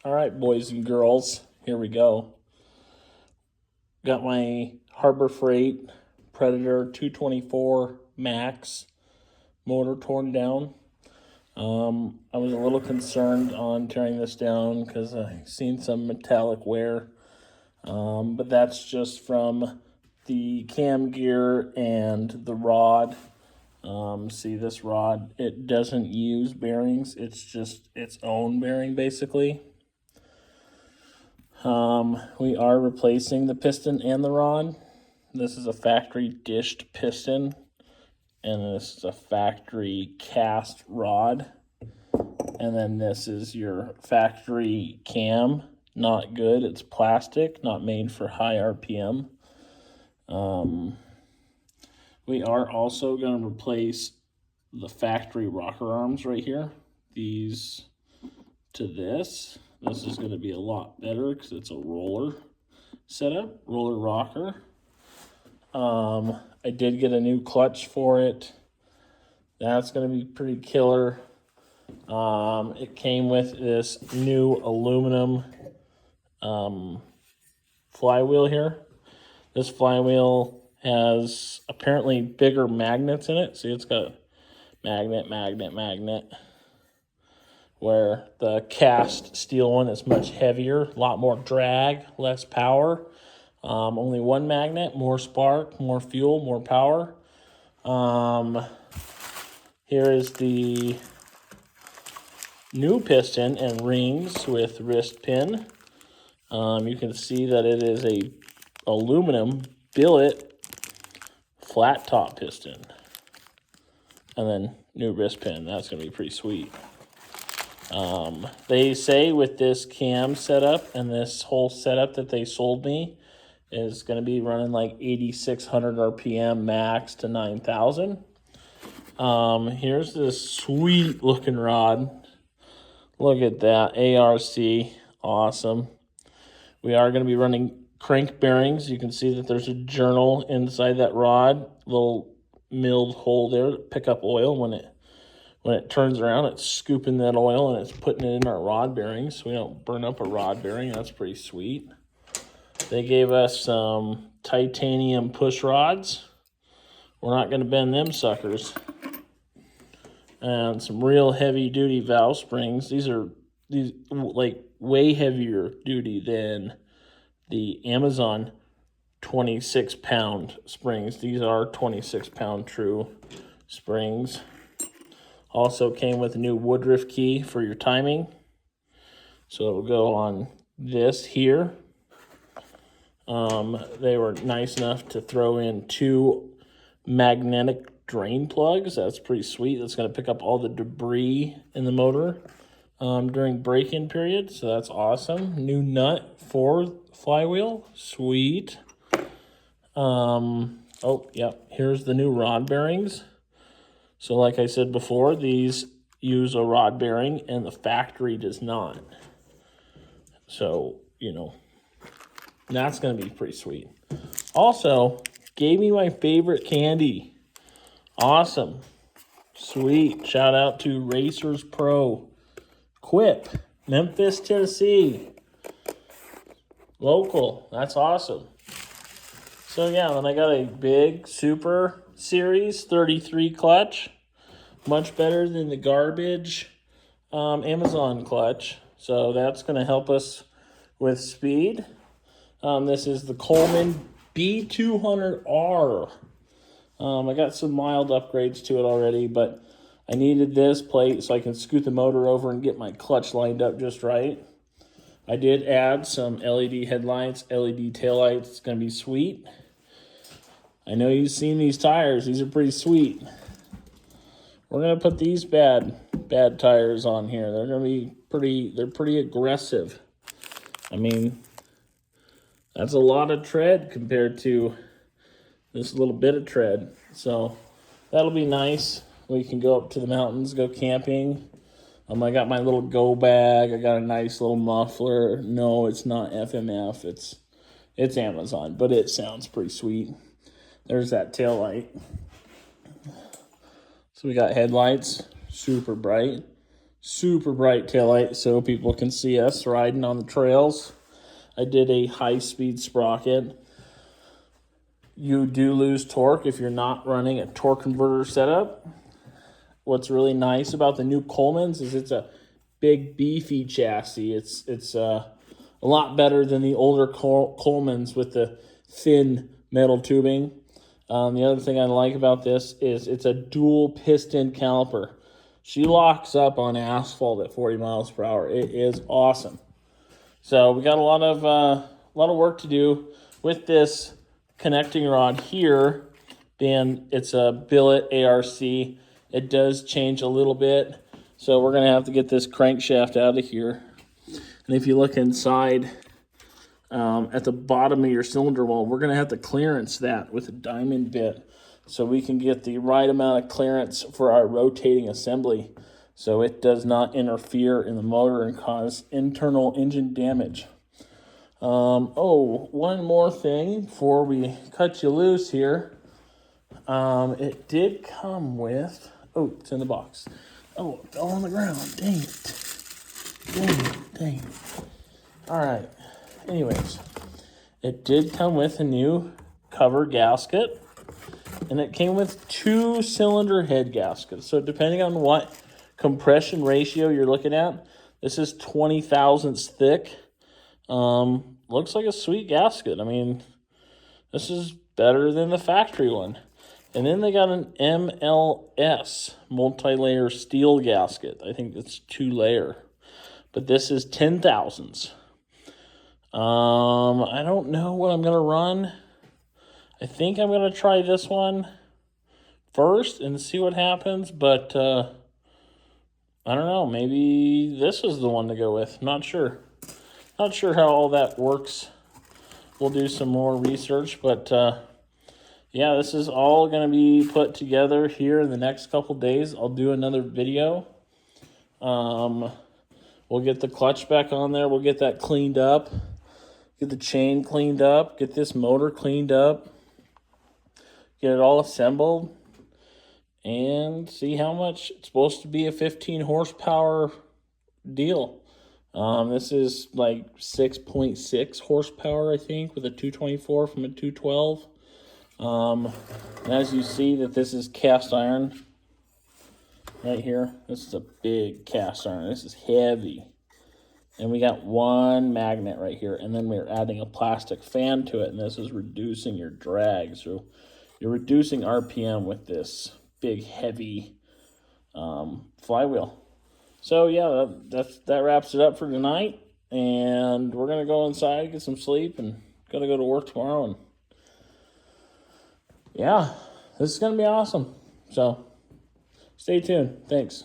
All right, boys and girls, here we go. Got my Harbor Freight Predator 224 Max motor torn down. I was a little concerned on tearing this down because I seen some metallic wear, but that's just from the cam gear and the rod. See this rod, it doesn't use bearings, it's just its own bearing basically. We are replacing the piston and the rod. This is a factory dished piston, and this is a factory cast rod. And then this is your factory cam. Not good, it's plastic, not made for high RPM. We are also going to replace the factory rocker arms right here. These to this. This is going to be a lot better because it's a roller setup, roller rocker. I did get a new clutch for it. That's going to be pretty killer. It came with this new aluminum flywheel here. This flywheel has apparently bigger magnets in it. See, it's got magnet. Where the cast steel one is much heavier, a lot more drag, less power. Only one magnet, more spark, more fuel, more power. Here is the new piston and rings with wrist pin. You can see that it is a aluminum billet flat top piston. And then new wrist pin, that's gonna be pretty sweet. They say with this cam setup and this whole setup that they sold me is going to be running like 8,600 RPM max to 9,000. Here's this sweet looking rod. Look at that, ARC, awesome. We are going to be running crank bearings. You can see that there's a journal inside that rod, little milled hole there to pick up oil when it turns around. It's scooping that oil and it's putting it in our rod bearings so we don't burn up a rod bearing. That's pretty sweet. They gave us some titanium push rods. We're not going to bend them suckers. And some real heavy duty valve springs. These like way heavier duty than the Amazon 26-pound springs. These are 26-pound true springs. Also came with a new Woodruff key for your timing. So it'll go on this here. They were nice enough to throw in 2 magnetic drain plugs. That's pretty sweet. That's going to pick up all the debris in the motor during break-in period. So that's awesome. New nut for flywheel. Sweet. Oh, yep. Here's the new rod bearings. So like I said before, these use a rod bearing and the factory does not. So, you know, that's going to be pretty sweet. Also, gave me my favorite candy. Awesome. Sweet. Shout out to Racers Pro. Quip. Memphis, Tennessee. Local. That's awesome. So yeah, then I got a big Super Series 33 clutch. Much better than the garbage Amazon clutch. So that's going to help us with speed. This is the Coleman B200R. I got some mild upgrades to it already, but I needed this plate so I can scoot the motor over and get my clutch lined up just right. I did add some LED headlights, LED taillights. It's going to be sweet. I know you've seen these tires. These are pretty sweet. We're going to put these bad tires on here. They're going to be pretty aggressive. I mean, that's a lot of tread compared to this little bit of tread. So that'll be nice. We can go up to the mountains, go camping. I got my little go bag. I got a nice little muffler. No, it's not FMF. It's Amazon, but it sounds pretty sweet. There's that tail light. So we got headlights, super bright. super bright taillight so people can see us riding on the trails. I did a high-speed sprocket. You do lose torque if you're not running a torque converter setup. What's really nice about the new Coleman's is it's a big, beefy chassis. It's a lot better than the older Coleman's with the thin metal tubing. The other thing I like about this is it's a dual piston caliper. She locks up on asphalt at 40 miles per hour. It is awesome. So we got a lot of work to do with this connecting rod here. Then it's a billet ARC. It does change a little bit. So we're going to have to get this crankshaft out of here. And if you look inside at the bottom of your cylinder wall, we're going to have to clearance that with a diamond bit so we can get the right amount of clearance for our rotating assembly so it does not interfere in the motor and cause internal engine damage. Oh, one more thing before we cut you loose here. It did come with... Oh, it's in the box. Oh, it fell on the ground. Dang it. Dang it. All right. Anyways, it did come with a new cover gasket, and it came with 2-cylinder head gaskets. So depending on what compression ratio you're looking at, this is 20 thousandths thick. Looks like a sweet gasket. I mean, this is better than the factory one. And then they got an MLS, multi-layer steel gasket. I think it's 2-layer. But this is 10 thousandths. I don't know what I'm going to run. I think I'm going to try this one first and see what happens. But I don't know. Maybe this is the one to go with. Not sure. Not sure how all that works. We'll do some more research. But yeah, this is all going to be put together here in the next couple days. I'll do another video. We'll get the clutch back on there. We'll get that cleaned up. Get the chain cleaned up. Get this motor cleaned up. Get it all assembled. And see how much. It's supposed to be a 15 horsepower deal. This is like 6.6 horsepower, I think, with a 224 from a 212. And as you see that this is cast iron right here. This is a big cast iron. This is heavy. And we got one magnet right here. And then we're adding a plastic fan to it. And this is reducing your drag. So you're reducing RPM with this big, heavy flywheel. So yeah, that wraps it up for tonight. And we're going to go inside, get some sleep, and got to go to work tomorrow. And yeah, this is going to be awesome. So stay tuned. Thanks.